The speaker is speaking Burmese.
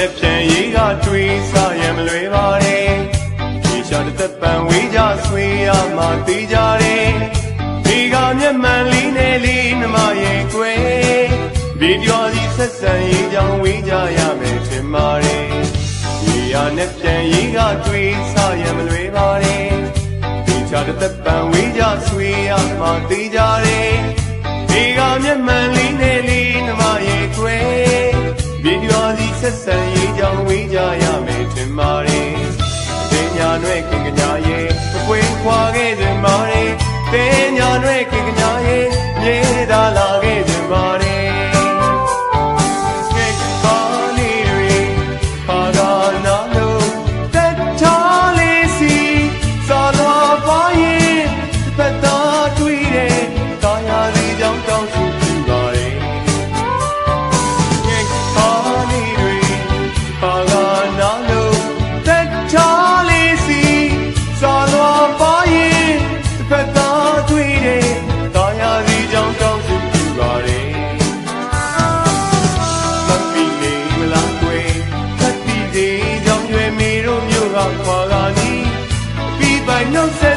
နဲ့ပြန်ရေးကတွေးစားရမလွယ်ပါနဲ့ဒီရှာတစ်သက်ပံဝေးကြဆွေးရမှသိကြတယ်ဒီကမျက်မှန်လေးနဲ့လေးနှမရဲ့ကွယ်ဗီဒီယိုကြီးဆက်ဆံရေးကြောင်းဝေးကြရမယ်ထင်ပါတယ်ဒီဟာနဲ့ပြန်ရေးကတွေးစားရမလွယ်ပါနဲ့ဒီရှာတစ်သက်ပံဝေးကြဆွေးရမှသိကြတယ်ဒီကမျက်မှန်လေးနဲ့လေးနှမရဲ့ကွယ်ဗီဒီယိုကြီးဆက်ဆံရေးကြောင်းဝေးကြရမယ်ထင်ပါတယ်တင်ညာနှဲ့ခင်ကညာရဲ့အကွေးခွာခဲ့ခြင်းပါတယ်တင်ညာနှဲ့ခင်ကညာရဲ့မြေသာလာခဲ့ခြင်းပါတယ်No sé